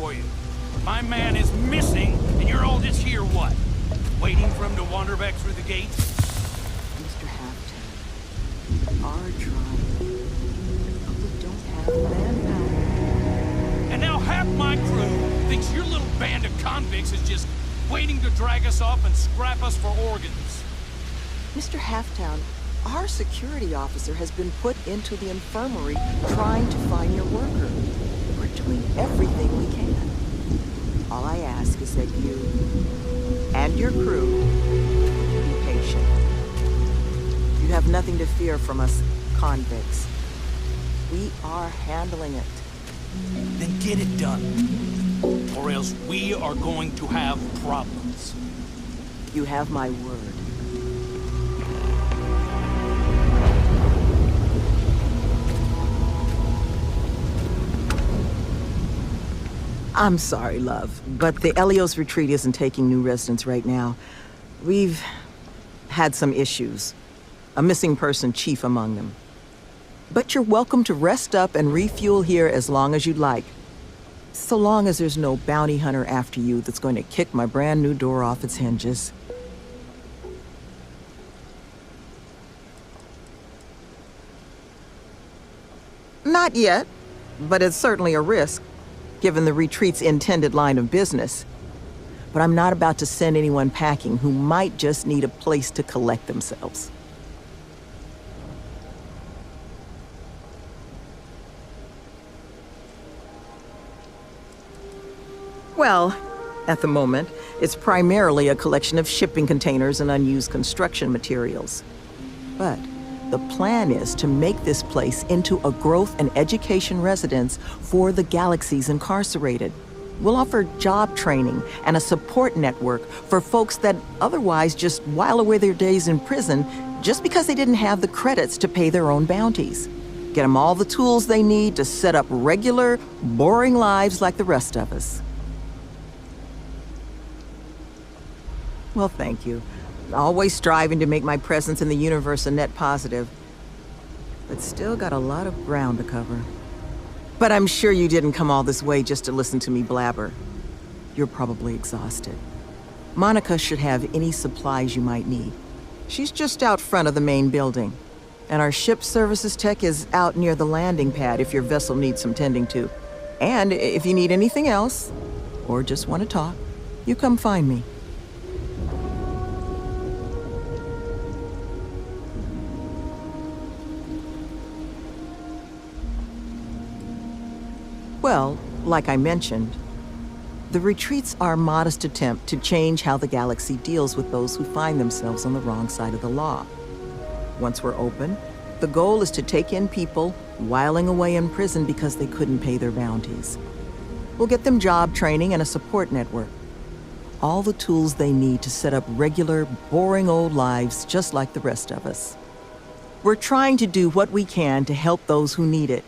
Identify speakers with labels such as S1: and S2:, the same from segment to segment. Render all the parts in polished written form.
S1: for you. My man is missing, and you're all just here, what? Waiting for him to wander back through the gates?
S2: Mr. Halfton, we are trying, but we don't have the manpower.
S1: And now half my crew thinks your little band of convicts is just waiting to drag us off and scrap us for organs.
S2: Mr. Halftown, our security officer has been put into the infirmary trying to find your worker. We're doing everything we can. All I ask is that you and your crew be patient. You have nothing to fear from us convicts. We are handling it.
S1: Then get it done. Or else we are going to have problems.
S2: You have my word. I'm sorry, love, but the Elios retreat isn't taking new residents right now. We've had some issues. A missing person chief among them. But you're welcome to rest up and refuel here as long as you'd like. So long as there's no bounty hunter after you that's going to kick my brand new door off its hinges. Not yet, but it's certainly a risk, given the retreat's intended line of business. But I'm not about to send anyone packing who might just need a place to collect themselves. Well, at the moment, it's primarily a collection of shipping containers and unused construction materials. But the plan is to make this place into a growth and education residence for the galaxy's incarcerated. We'll offer job training and a support network for folks that otherwise just while away their days in prison just because they didn't have the credits to pay their own bounties. Get them all the tools they need to set up regular, boring lives like the rest of us. Well, thank you. Always striving to make my presence in the universe a net positive. But still got a lot of ground to cover. But I'm sure you didn't come all this way just to listen to me blabber. You're probably exhausted. Monica should have any supplies you might need. She's just out front of the main building. And our ship services tech is out near the landing pad if your vessel needs some tending to. And if you need anything else, or just want to talk, you come find me. Well, like I mentioned, the retreats are a modest attempt to change how the galaxy deals with those who find themselves on the wrong side of the law. Once we're open, the goal is to take in people whiling away in prison because they couldn't pay their bounties. We'll get them job training and a support network. All the tools they need to set up regular, boring old lives just like the rest of us. We're trying to do what we can to help those who need it.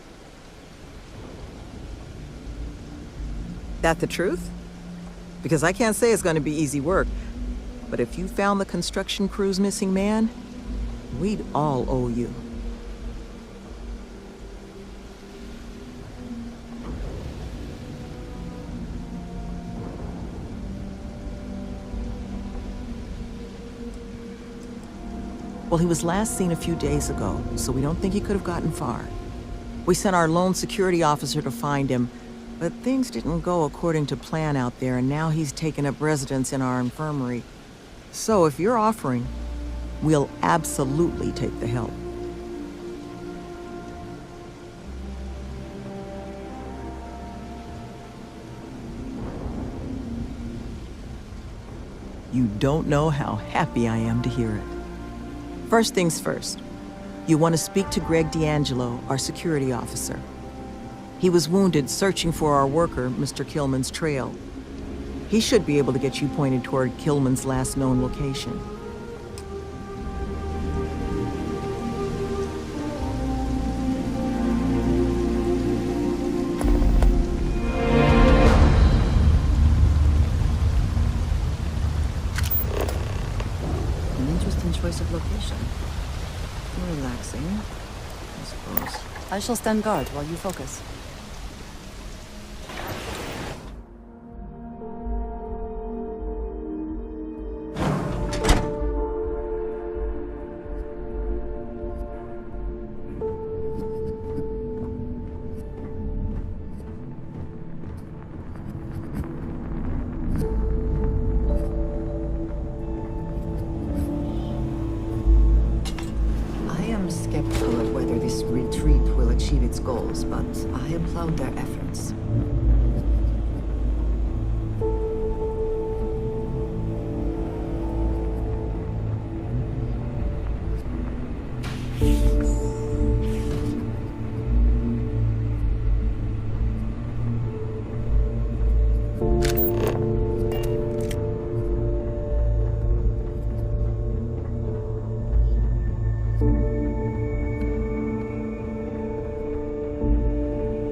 S2: That the truth? Because I can't say it's going to be easy work, but if you found the construction crew's missing man, we'd all owe you. Well, he was last seen a few days ago, so we don't think he could have gotten far. We sent our lone security officer to find him, but things didn't go according to plan out there, and now he's taken up residence in our infirmary. So if you're offering, we'll absolutely take the help. You don't know how happy I am to hear it. First things first, you want to speak to Greg D'Angelo, our security officer. He was wounded searching for our worker, Mr. Killman's trail. He should be able to get you pointed toward Killman's last known location. An interesting choice of location. Relaxing, I suppose.
S3: I shall stand guard while you focus. goals, but I applaud their efforts.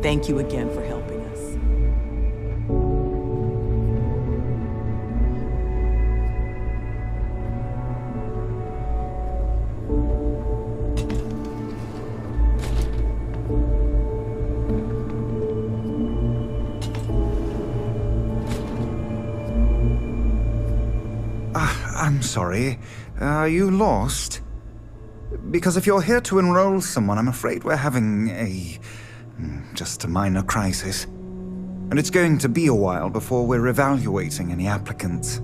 S2: Thank you again for helping us.
S4: I'm sorry. Are you lost? Because if you're here to enroll someone, I'm afraid we're having just a minor crisis. And it's going to be a while before we're evaluating any applicants.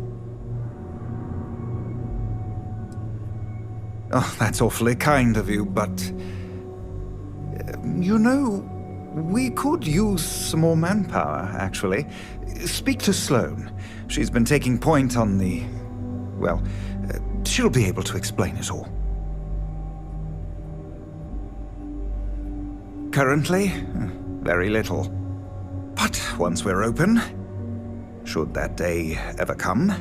S4: Oh, that's awfully kind of you, but... you know, we could use some more manpower, actually. Speak to Sloane. She's been taking point on the... well, she'll be able to explain it all. Currently, very little. But once we're open, should that day ever come,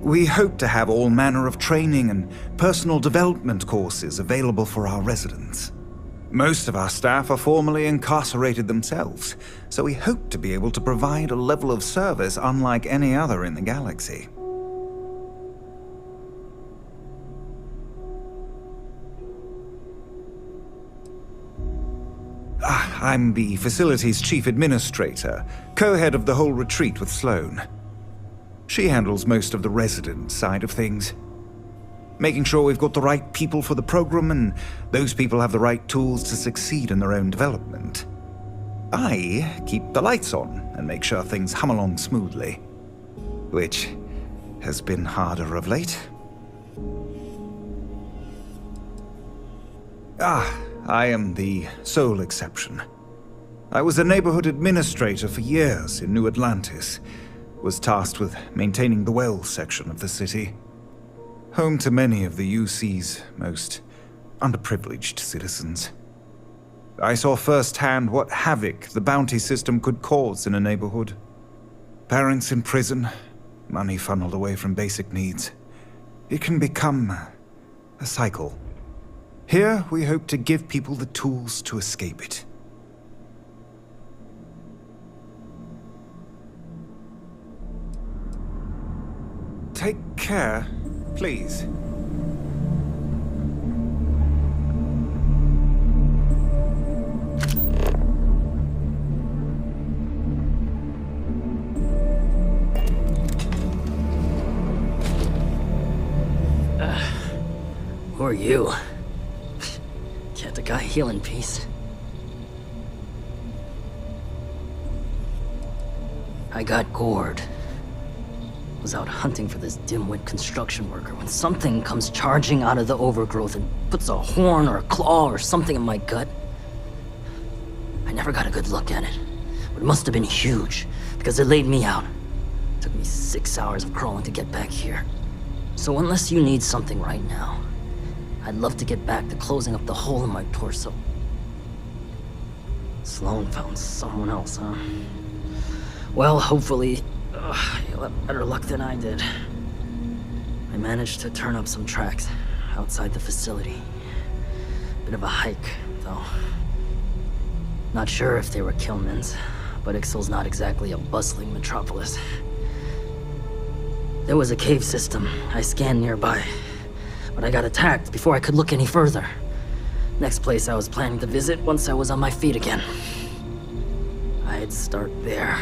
S4: we hope to have all manner of training and personal development courses available for our residents. Most of our staff are formerly incarcerated themselves, so we hope to be able to provide a level of service unlike any other in the galaxy. I'm the facility's chief administrator, co-head of the whole retreat with Sloane. She handles most of the resident side of things, making sure we've got the right people for the program and those people have the right tools to succeed in their own development. I keep the lights on and make sure things hum along smoothly, which has been harder of late. I am the sole exception. I was a neighborhood administrator for years in New Atlantis, was tasked with maintaining the wells section of the city, home to many of the UC's most underprivileged citizens. I saw firsthand what havoc the bounty system could cause in a neighborhood. Parents in prison, money funneled away from basic needs. It can become a cycle. Here, we hope to give people the tools to escape it. Take care, please.
S5: Who are you? Can't a guy heal in peace? I got gored. Was out hunting for this dimwit construction worker when something comes charging out of the overgrowth and puts a horn or a claw or something in my gut. I never got a good look at it, but it must have been huge because it laid me out. It took me 6 hours of crawling to get back here. So unless you need something right now, I'd love to get back to closing up the hole in my torso. Sloane found someone else, huh? Well, hopefully, you'll have better luck than I did. I managed to turn up some tracks outside the facility. Bit of a hike, though. Not sure if they were Kilman's, but Ixal's not exactly a bustling metropolis. There was a cave system I scanned nearby, but I got attacked before I could look any further. Next place I was planning to visit once I was on my feet again. I'd start there.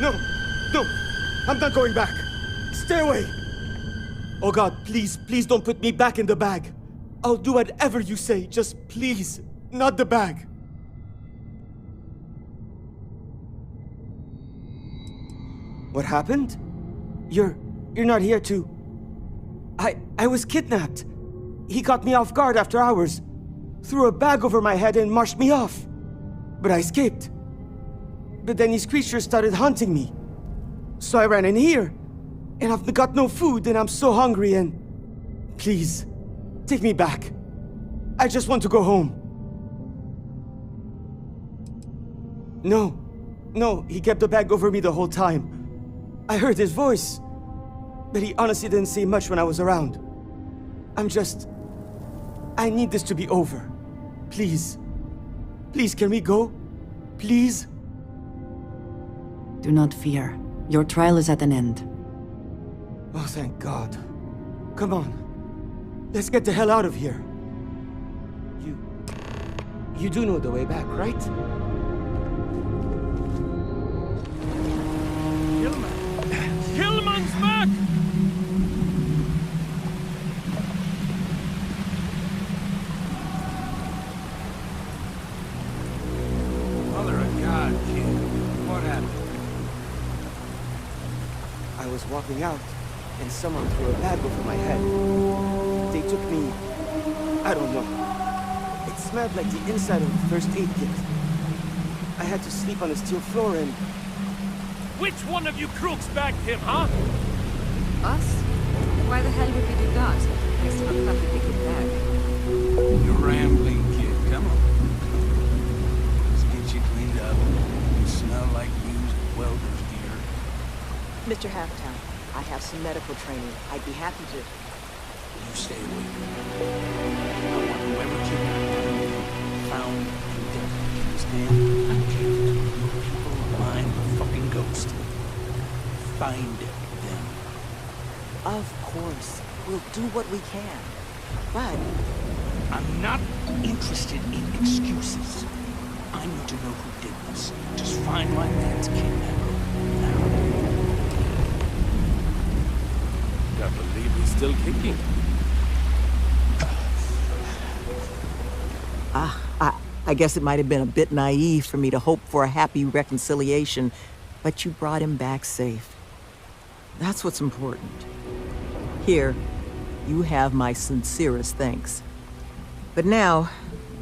S6: No! No! I'm not going back! Stay away! Oh God, please, please don't put me back in the bag. I'll do whatever you say, just please, not the bag. What happened? You're not here to... I was kidnapped. He caught me off guard after hours, threw a bag over my head and marched me off. But I escaped. But then these creatures started hunting me. So I ran in here, and I've got no food, and I'm so hungry, and... Please, take me back. I just want to go home. No, he kept the bag over me the whole time. I heard his voice, but he honestly didn't say much when I was around. I need this to be over. Please. Please, can we go? Please?
S3: Do not fear. Your trial is at an end.
S6: Oh, thank God. Come on. Let's get the hell out of here. You do know the way back, right?
S1: Hillman's back! Mother of God, kid. What happened?
S6: I was walking out, and someone threw a bag over my head. They took me... I don't know. It smelled like the inside of a first aid kit. I had to sleep on a steel floor and...
S1: Which one of you crooks bagged him, huh?
S7: Us? Why the hell would we do that? Next to a perfectly good bag.
S1: You rambling kid, come on. Let's get you cleaned up. You smell like used welder's gear.
S2: Mr. Halftown, I have some medical training. I'd be happy to...
S1: You stay away from me. I want whoever kidnapped you found and dead. You understand? I don't care if it's your people or mine or a fucking ghost. Find them.
S2: Of course. We'll do what we can. But...
S1: I'm not interested in excuses. I need to know who did this. Just find my man's kidnapper. Now. Gotta believe he's still kicking.
S2: I guess it might have been a bit naive for me to hope for a happy reconciliation, but you brought him back safe. That's what's important. Here, you have my sincerest thanks. But now,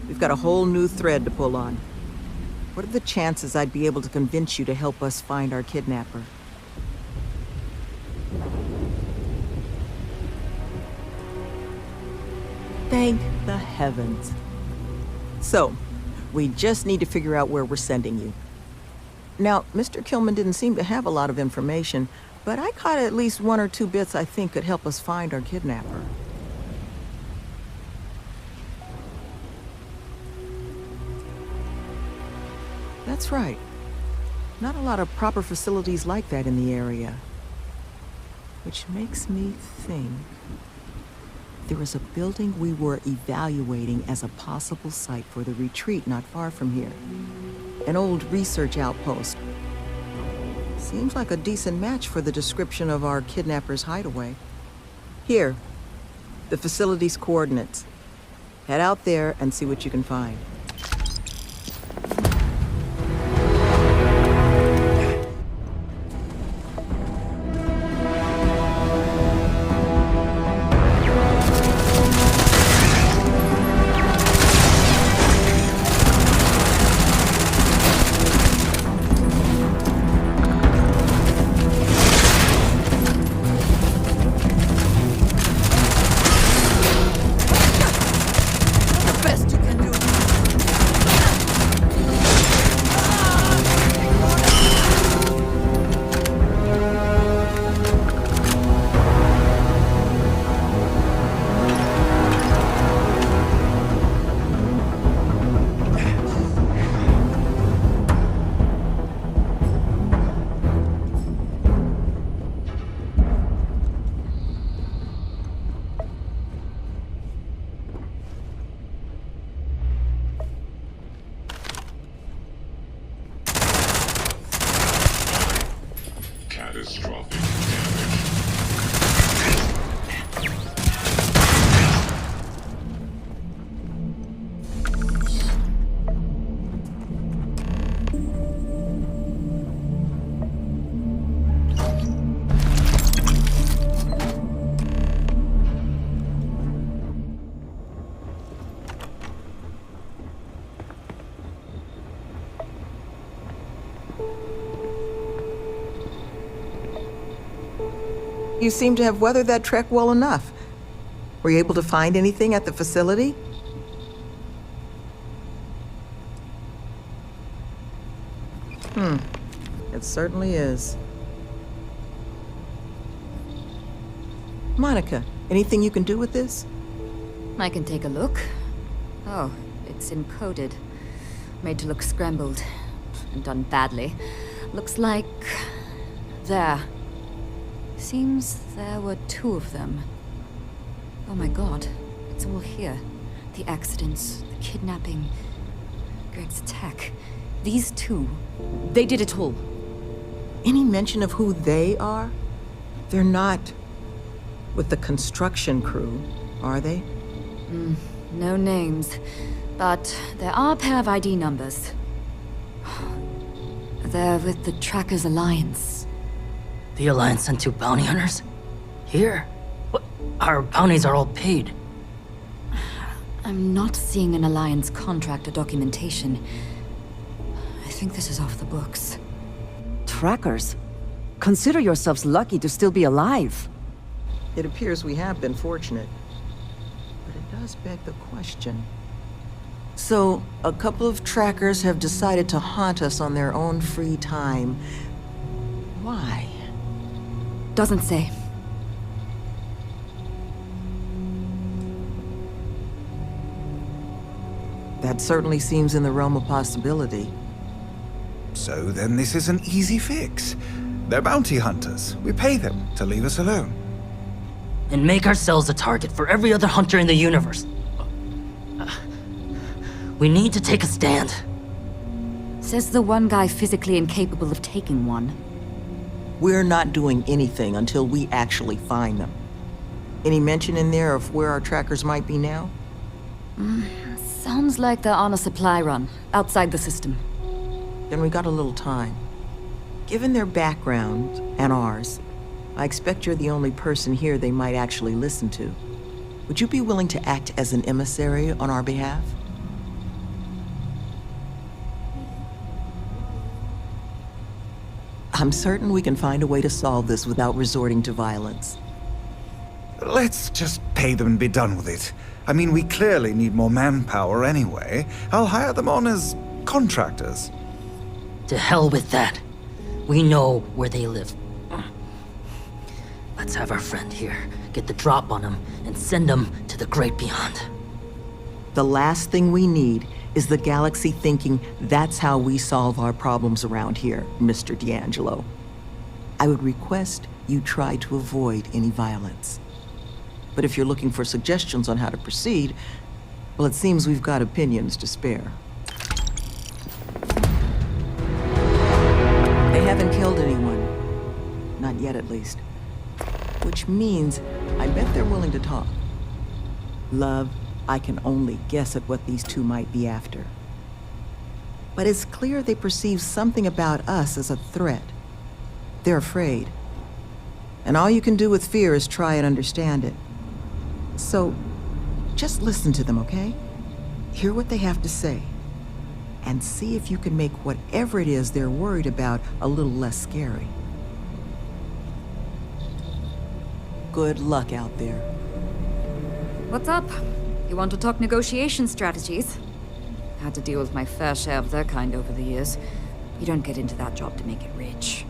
S2: we've got a whole new thread to pull on. What are the chances I'd be able to convince you to help us find our kidnapper? Thank the heavens. So, we just need to figure out where we're sending you. Now, Mr. Kilman didn't seem to have a lot of information, but I caught at least one or two bits I think could help us find our kidnapper. That's right. Not a lot of proper facilities like that in the area. Which makes me think... there was a building we were evaluating as a possible site for the retreat not far from here. An old research outpost. Seems like a decent match for the description of our kidnapper's hideaway. Here, the facility's coordinates. Head out there and see what you can find.
S7: The best you can do.
S8: catastrophic.
S2: You seem to have weathered that trek well enough. Were you able to find anything at the facility? It certainly is. Monica, anything you can do with this?
S7: I can take a look. Oh, it's encoded. Made to look scrambled. And done badly. Looks like... there. Seems there were 2 of them. Oh my god, it's all here. The accidents, the kidnapping, Greg's attack. These 2, they did it all.
S2: Any mention of who they are? They're not with the construction crew, are they?
S7: No names, but there are a pair of ID numbers. They're with the Trackers Alliance.
S5: The Alliance sent 2 bounty hunters? Here? What? Our bounties are all paid.
S7: I'm not seeing an Alliance contract or documentation. I think this is off the books.
S3: Trackers? Consider yourselves lucky to still be alive.
S2: It appears we have been fortunate. But it does beg the question. So, a couple of trackers have decided to haunt us on their own free time. Why?
S7: Doesn't say.
S2: That certainly seems in the realm of possibility.
S4: So then this is an easy fix. They're bounty hunters. We pay them to leave us alone.
S5: And make ourselves a target for every other hunter in the universe. We need to take a stand.
S7: Says the one guy physically incapable of taking one.
S2: We're not doing anything until we actually find them. Any mention in there of where our trackers might be now?
S7: Sounds like they're on a supply run, outside the system.
S2: Then we got a little time. Given their background, and ours, I expect you're the only person here they might actually listen to. Would you be willing to act as an emissary on our behalf? I'm certain we can find a way to solve this without resorting to violence.
S4: Let's just pay them and be done with it. I mean, we clearly need more manpower anyway. I'll hire them on as contractors.
S5: To hell with that. We know where they live. Let's have our friend here get the drop on them and send them to the great beyond.
S2: The last thing we need is the galaxy thinking that's how we solve our problems around here, Mr. D'Angelo. I would request you try to avoid any violence. But if you're looking for suggestions on how to proceed, well, it seems we've got opinions to spare. They haven't killed anyone. Not yet, at least. Which means I bet they're willing to talk. Love, I can only guess at what these 2 might be after. But it's clear they perceive something about us as a threat. They're afraid. And all you can do with fear is try and understand it. So, just listen to them, okay? Hear what they have to say. And see if you can make whatever it is they're worried about a little less scary. Good luck out there.
S7: What's up? You want to talk negotiation strategies? Had to deal with my fair share of their kind over the years. You don't get into that job to make it rich.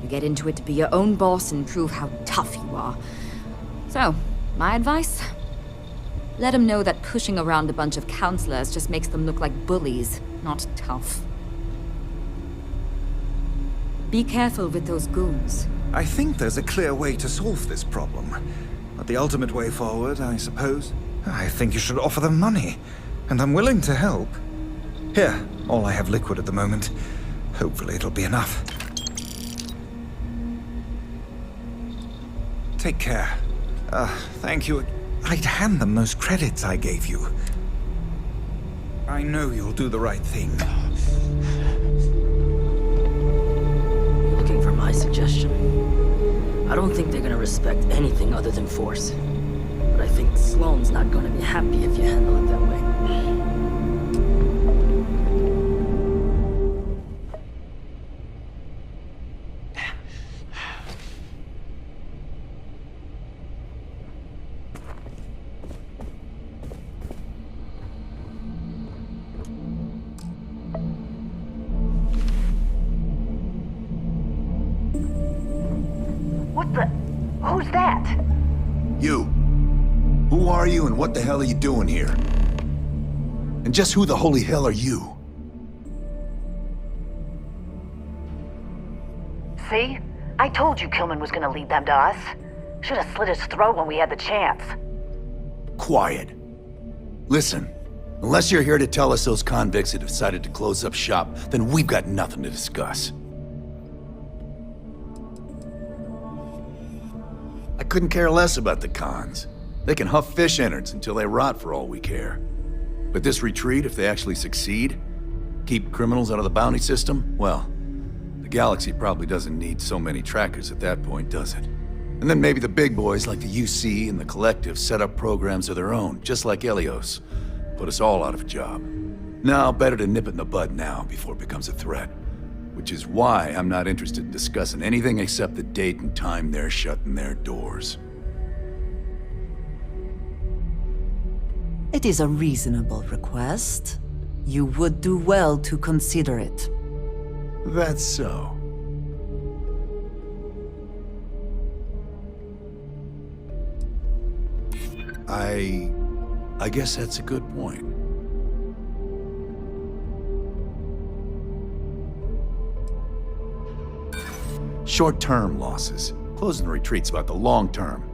S7: You get into it to be your own boss and prove how tough you are. So, my advice? Let them know that pushing around a bunch of counselors just makes them look like bullies, not tough. Be careful with those goons.
S4: I think there's a clear way to solve this problem. But the ultimate way forward, I suppose. I think you should offer them money. And I'm willing to help. Here, all I have liquid at the moment. Hopefully it'll be enough. Take care. Thank you. I'd hand them those credits I gave you. I know you'll do the right thing.
S5: Looking for my suggestion? I don't think they're gonna respect anything other than force. But I think Sloane's not gonna be happy if you handle it that way.
S8: What the? Who's that?
S9: You. Who are you and what the hell are you doing here? And just who the holy hell are you?
S8: See? I told you Kilman was gonna lead them to us. Should have slit his throat when we had the chance.
S9: Quiet. Listen, unless you're here to tell us those convicts have decided to close up shop, then we've got nothing to discuss. I couldn't care less about the cons. They can huff fish innards until they rot for all we care. But this retreat, if they actually succeed, keep criminals out of the bounty system, well, the galaxy probably doesn't need so many trackers at that point, does it? And then maybe the big boys like the UC and the Collective set up programs of their own, just like Helios. Put us all out of a job. Now, better to nip it in the bud now before it becomes a threat. Which is why I'm not interested in discussing anything except the date and time they're shutting their doors.
S3: It is a reasonable request. You would do well to consider it.
S9: That's so. I guess that's a good point. Short-term losses. Closing the retreat's about the long term.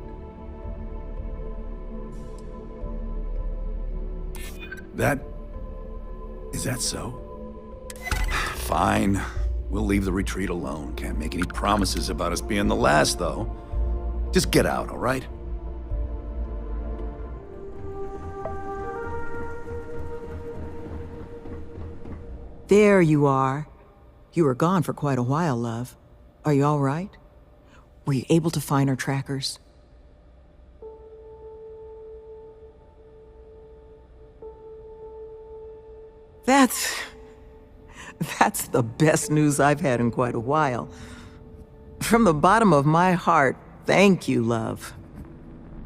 S9: Is that so? Fine. We'll leave the retreat alone. Can't make any promises about us being the last, though. Just get out, all right?
S2: There you are. You were gone for quite a while, love. Are you all right? Were you able to find our trackers? That's the best news I've had in quite a while. From the bottom of my heart, thank you, love.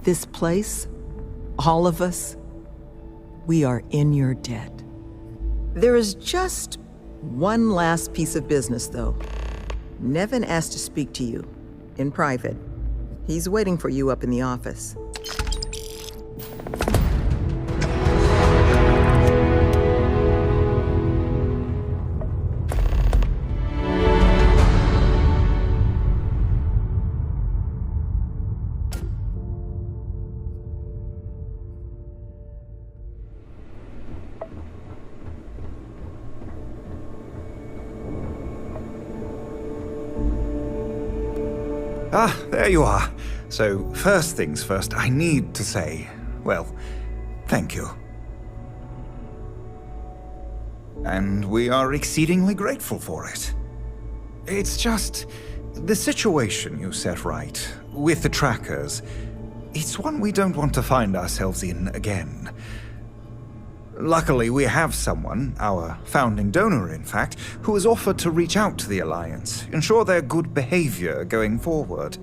S2: This place, all of us, we are in your debt. There is just one last piece of business, though. Nevin asked to speak to you, in private. He's waiting for you up in the office.
S4: Ah, there you are. So, first things first, I need to say, well, thank you. And we are exceedingly grateful for it. It's just, the situation you set right, with the trackers, it's one we don't want to find ourselves in again. Luckily, we have someone, our founding donor in fact, who has offered to reach out to the Alliance, ensure their good behavior going forward.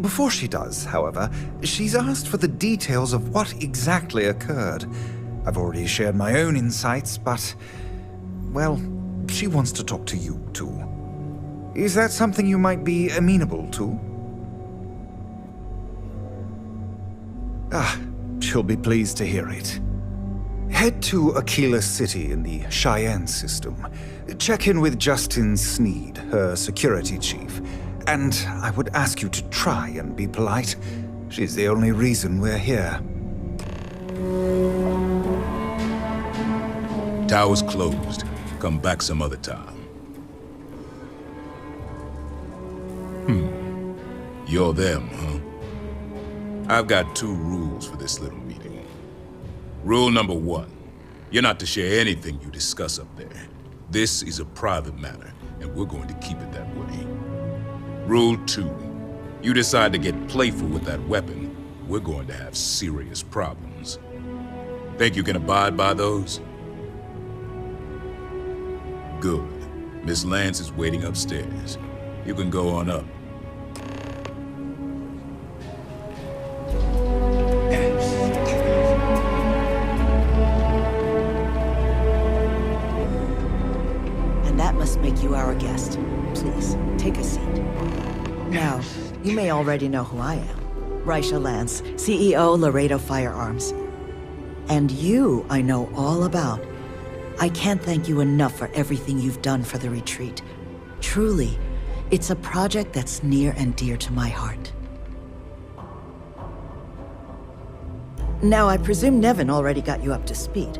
S4: Before she does, however, she's asked for the details of what exactly occurred. I've already shared my own insights, but, well, she wants to talk to you too. Is that something you might be amenable to? Ah, she'll be pleased to hear it. Head to Aquila City in the Cheyenne system. Check in with Justin Sneed, her security chief. And I would ask you to try and be polite. She's the only reason we're here.
S10: Tower's closed. Come back some other time. You're them, huh? I've got 2 rules for this little meeting. Rule number 1, you're not to share anything you discuss up there. This is a private matter, and we're going to keep it that way. Rule 2, you decide to get playful with that weapon, we're going to have serious problems. Think you can abide by those? Good. Miss Lance is waiting upstairs. You can go on up.
S2: And that must make you our guest. Please, take a seat. Now, you may already know who I am. Raisha Lance, CEO, Laredo Firearms. And you, I know all about. I can't thank you enough for everything you've done for the retreat. Truly, it's a project that's near and dear to my heart. Now, I presume Nevin already got you up to speed.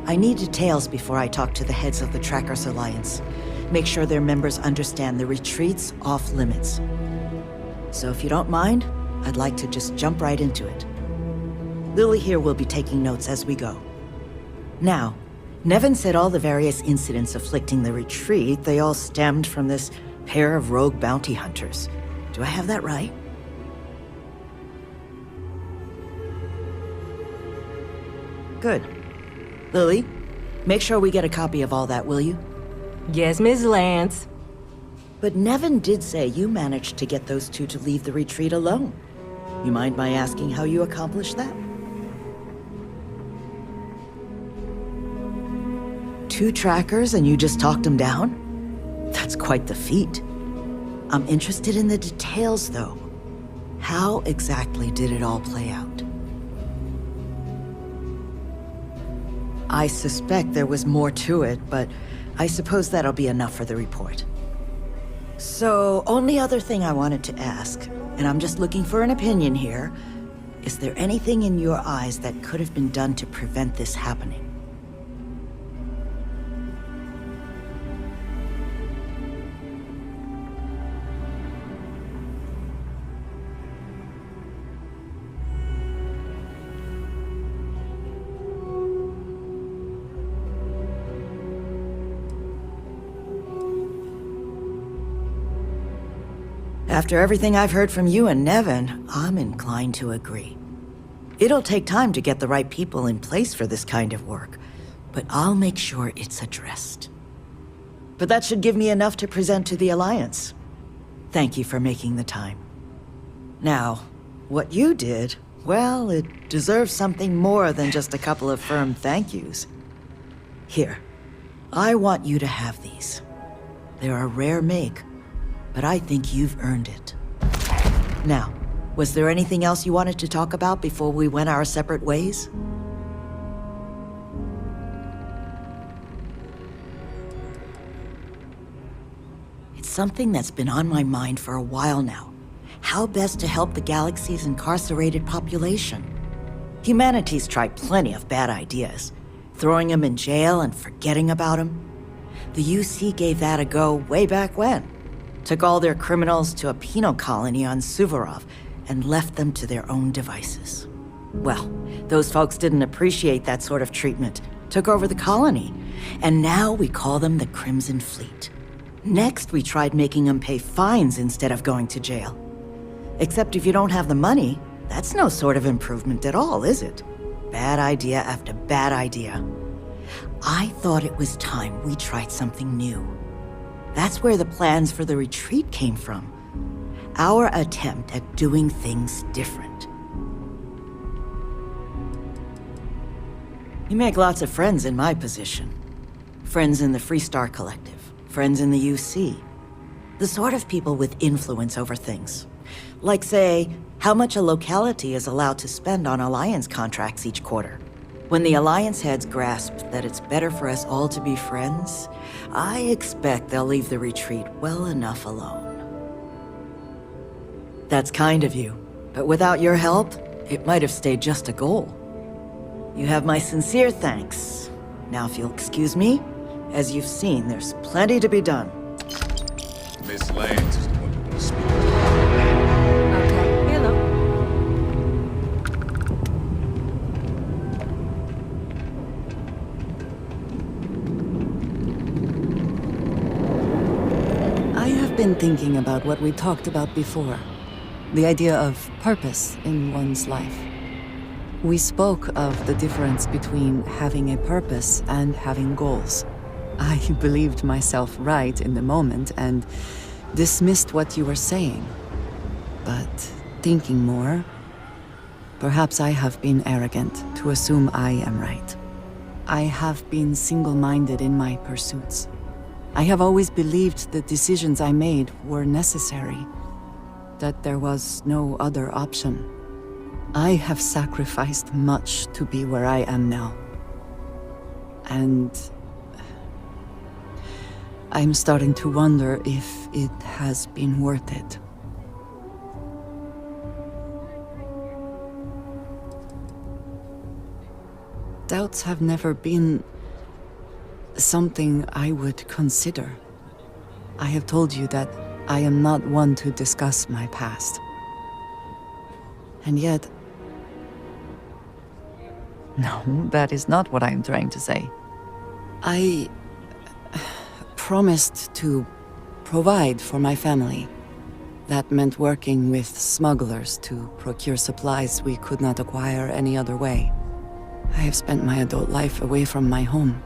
S2: I need details before I talk to the heads of the Trackers Alliance. Make sure their members understand the retreat's off limits. So if you don't mind, I'd like to just jump right into it. Lily here will be taking notes as we go. Now, Nevin said all the various incidents afflicting the retreat, they all stemmed from this pair of rogue bounty hunters. Do I have that right? Good. Lily, make sure we get a copy of all that, will you?
S11: Yes, Miss Lance.
S2: But Nevin did say you managed to get those 2 to leave the retreat alone. You mind my asking how you accomplished that? 2 trackers and you just talked them down? That's quite the feat. I'm interested in the details, though. How exactly did it all play out? I suspect there was more to it, but I suppose that'll be enough for the report. So, only other thing I wanted to ask, and I'm just looking for an opinion here, is there anything in your eyes that could have been done to prevent this happening? After everything I've heard from you and Nevin, I'm inclined to agree. It'll take time to get the right people in place for this kind of work, but I'll make sure it's addressed. But that should give me enough to present to the Alliance. Thank you for making the time. Now, what you did, well, it deserves something more than just a couple of firm thank yous. Here, I want you to have these. They're a rare make, but I think you've earned it. Now, was there anything else you wanted to talk about before we went our separate ways? It's something that's been on my mind for a while now. How best to help the galaxy's incarcerated population? Humanity's tried plenty of bad ideas. Throwing them in jail and forgetting about them. The UC gave that a go way back when. Took all their criminals to a penal colony on Suvorov and left them to their own devices. Well, those folks didn't appreciate that sort of treatment, took over the colony, and now we call them the Crimson Fleet. Next, we tried making them pay fines instead of going to jail. Except if you don't have the money, that's no sort of improvement at all, is it? Bad idea after bad idea. I thought it was time we tried something new. That's where the plans for the retreat came from. Our attempt at doing things different. You make lots of friends in my position. Friends in the Freestar Collective, friends in the UC. The sort of people with influence over things. Like, say, how much a locality is allowed to spend on Alliance contracts each quarter. When the Alliance heads grasp that it's better for us all to be friends, I expect they'll leave the retreat well enough alone. That's kind of you, but without your help, it might have stayed just a goal. You have my sincere thanks. Now if you'll excuse me, as you've seen, there's plenty to be done.
S10: Miss Lance is the one who wants to speak.
S11: Okay, hello.
S3: I've been thinking about what we talked about before. The idea of purpose in one's life. We spoke of the difference between having a purpose and having goals. I believed myself right in the moment and dismissed what you were saying. But thinking more, perhaps I have been arrogant to assume I am right. I have been single-minded in my pursuits. I have always believed the decisions I made were necessary, that there was no other option. I have sacrificed much to be where I am now. And I'm starting to wonder if it has been worth it. Doubts have never been something I would consider. I have told you that I am not one to discuss my past. And yet... No, that is not what I am trying to say. I promised to provide for my family. That meant working with smugglers to procure supplies we could not acquire any other way. I have spent my adult life away from my home,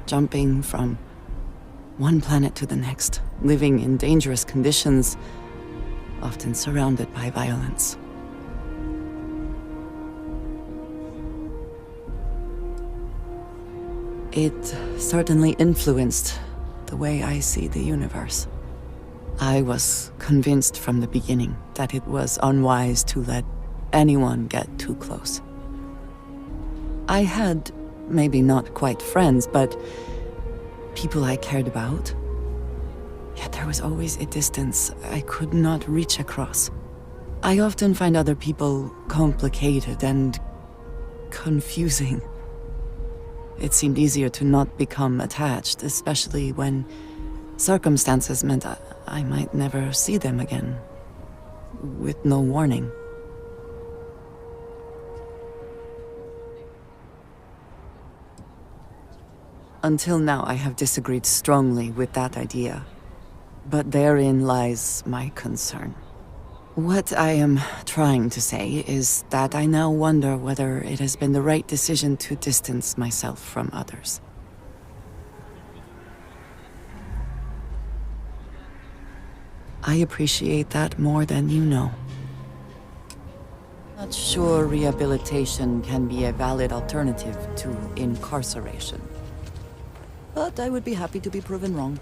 S3: jumping from one planet to the next, living in dangerous conditions, often surrounded by violence. It certainly influenced the way I see the universe. I was convinced from the beginning that it was unwise to let anyone get too close. I had, maybe not quite friends, but people I cared about. Yet there was always a distance I could not reach across. I often find other people complicated and confusing. It seemed easier to not become attached, especially when circumstances meant I might never see them again, with no warning. Until now, I have disagreed strongly with that idea. But therein lies my concern. What I am trying to say is that I now wonder whether it has been the right decision to distance myself from others. I appreciate that more than you know. Not sure rehabilitation can be a valid alternative to incarceration. But I would be happy to be proven wrong.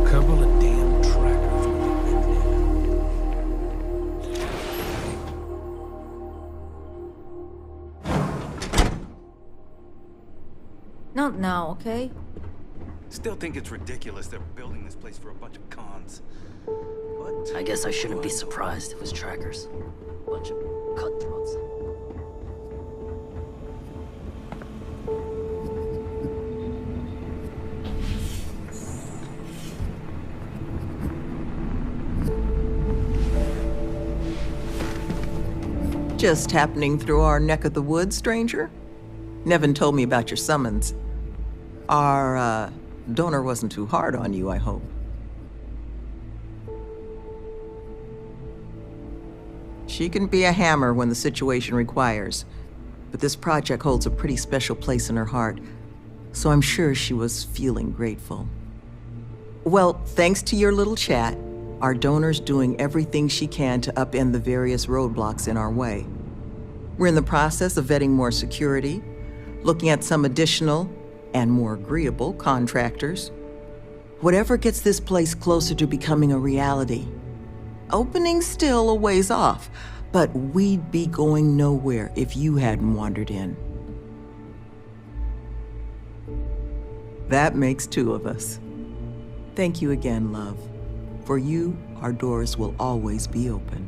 S1: Couple of damn trackers with it.
S12: Not now, okay?
S1: Still think it's ridiculous they're building this place for a bunch of cons. But
S5: I guess I shouldn't be surprised it was trackers. Bunch of cutthroats.
S2: Just happening through our neck of the woods, stranger? Nevin told me about your summons. Our, donor wasn't too hard on you, I hope. She can be a hammer when the situation requires, but this project holds a pretty special place in her heart, so I'm sure she was feeling grateful. Well, thanks to your little chat, our donor's doing everything she can to upend the various roadblocks in our way. We're in the process of vetting more security, looking at some additional and more agreeable contractors. Whatever gets this place closer to becoming a reality. Opening's still a ways off, but we'd be going nowhere if you hadn't wandered in. That makes two of us. Thank you again, love. For you, our doors will always be open.